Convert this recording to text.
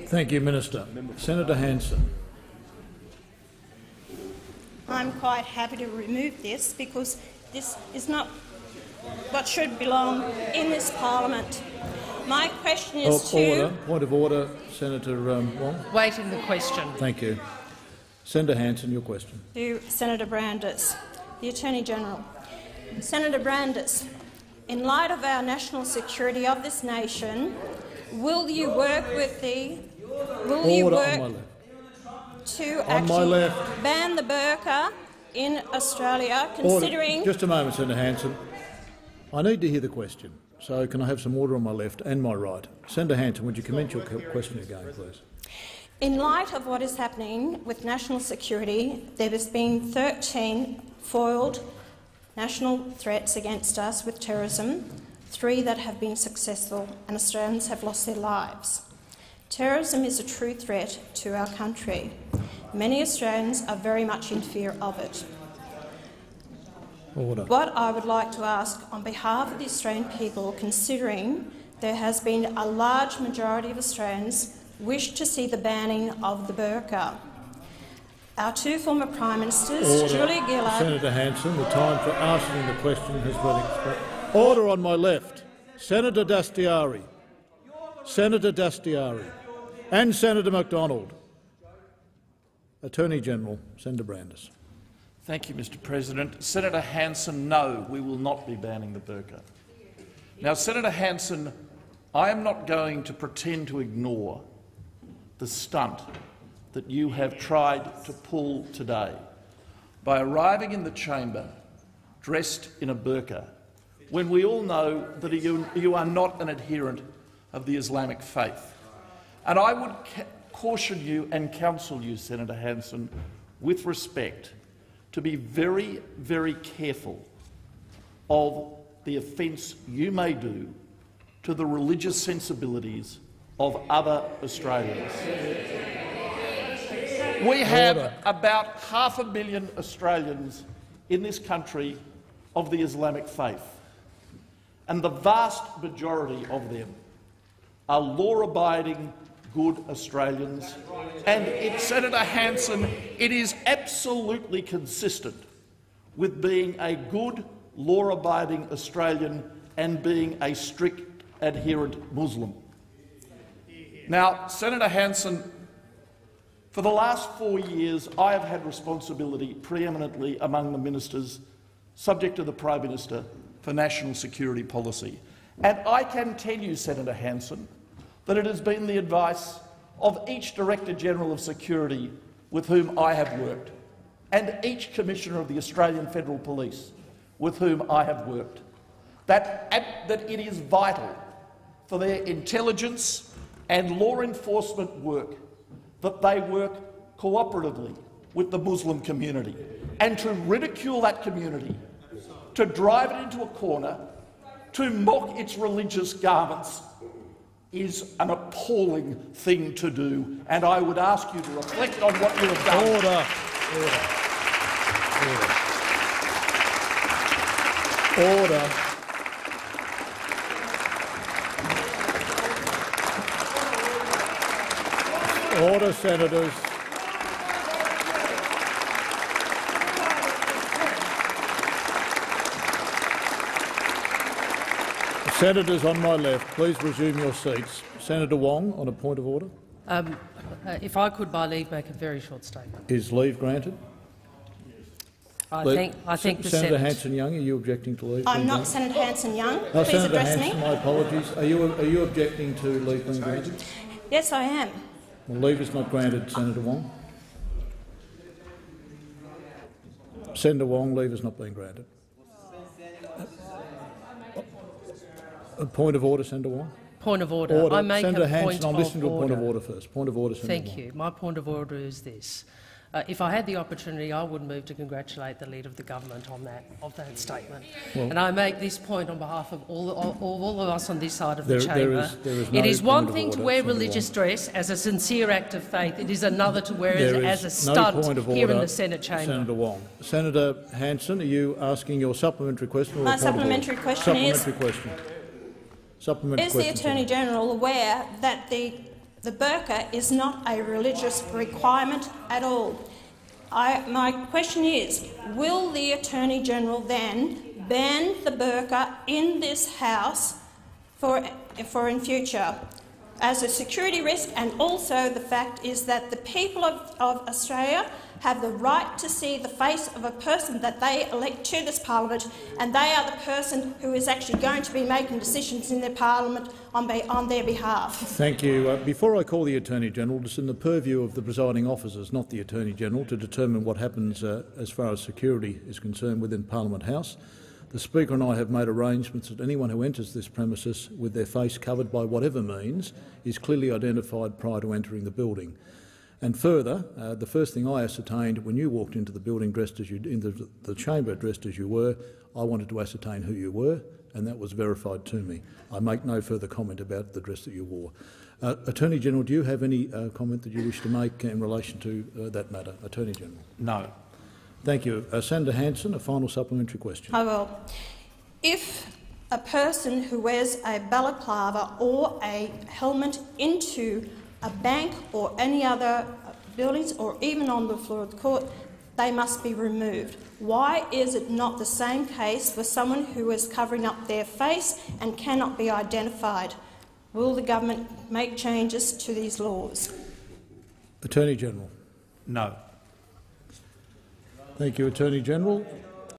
Thank you, Minister. Senator Hanson. I'm quite happy to remove this because this is not what should belong in this parliament. My question is Point of order, Senator Wong. Waiting the question. Thank you. Senator Hanson, your question. To Senator Brandis, the Attorney-General. Senator Brandis, in light of our national security of this nation, will you work with the to actually ban the burqa in Australia, considering— Just a moment, Senator Hanson. I need to hear the question, so can I have some order on my left and my right? Senator Hanson, would you commence your question again, please? In light of what is happening with national security, there has been 13 foiled national threats against us with terrorism, 3 that have been successful, and Australians have lost their lives. Terrorism is a true threat to our country. Many Australians are very much in fear of it. Order. What I would like to ask on behalf of the Australian people, considering there has been a large majority of Australians wish to see the banning of the burqa. Our 2 former Prime Ministers, Julia Gillard— Senator Hanson, the time for asking the question has been expired. Order on my left. Senator Dastyari. Senator Dastyari. And Senator MacDonald. Attorney-General Senator Brandis. Thank you, Mr President. Senator Hanson, no, we will not be banning the burqa. Now, Senator Hanson, I am not going to pretend to ignore the stunt that you have tried to pull today by arriving in the chamber dressed in a burqa, when we all know that you are not an adherent of the Islamic faith. And I would caution you and counsel you, Senator Hanson, with respect, to be very, very careful of the offence you may do to the religious sensibilities of other Australians. We have about 500,000 Australians in this country of the Islamic faith, and the vast majority of them are law-abiding, good Australians. And, Senator Hanson, it is absolutely consistent with being a good, law-abiding Australian and being a strict adherent Muslim. Now, Senator Hanson, for the last 4 years I have had responsibility preeminently among the ministers subject to the Prime Minister for national security policy. And I can tell you, Senator Hanson, that it has been the advice of each Director-General of Security with whom I have worked, and each Commissioner of the Australian Federal Police with whom I have worked, that it is vital for their intelligence and law enforcement work that they work cooperatively with the Muslim community, and to ridicule that community, to drive it into a corner, to mock its religious garments, is an appalling thing to do, and I would ask you to reflect on what you have done. Order. Order. Order, senators. Senators on my left, please resume your seats. Senator Wong, on a point of order. If I could, by leave, make a very short statement. Is leave granted? I think the Senator Hanson-Young, are you objecting to leave? I'm not Senator Hanson-Young. No, please Senator address Hanson, me. my apologies. Are you objecting to leave being granted? Yes, I am. Well, leave is not granted, Senator Wong. Senator Wong, leave is not being granted. A point of order, Senator Wong. Point of order. I make Senator a Hanson, point I'll listen to a point of order. order first. Point of order, Senator Thank Wong. you. My point of order is this. If I had the opportunity, I would move to congratulate the Leader of the Government on that statement. Well, and I make this point on behalf of all of us on this side of the chamber. It is one thing to wear religious dress as a sincere act of faith. It is another to wear it as a stunt here in the Senate chamber. Senator Wong. Senator Hanson, are you asking your supplementary question? Or My supplementary question is: Supplementary is the Attorney-General aware that the The burqa is not a religious requirement at all. My question is, will the Attorney-General then ban the burqa in this House for in future as a security risk? And also the fact is that the people of Australia have the right to see the face of a person that they elect to this parliament, and they are the person who is actually going to be making decisions in their parliament on their behalf. Thank you. Before I call the Attorney-General, it's in the purview of the presiding officers, not the Attorney-General, to determine what happens as far as security is concerned within Parliament House. The Speaker and I have made arrangements that anyone who enters this premises with their face covered by whatever means is clearly identified prior to entering the building. And further, the first thing I ascertained when you walked into the building dressed as into the chamber dressed as you were, I wanted to ascertain who you were, and that was verified to me. I make no further comment about the dress that you wore. Attorney-General, do you have any comment that you wish to make in relation to that matter? Attorney-General. No. Thank you. Senator Hanson, a final supplementary question. I will. If a person who wears a balaclava or a helmet into a bank or any other buildings or even on the floor of the court, they must be removed. Why is it not the same case for someone who is covering up their face and cannot be identified? Will the government make changes to these laws? Attorney-General. No. Thank you, Attorney-General.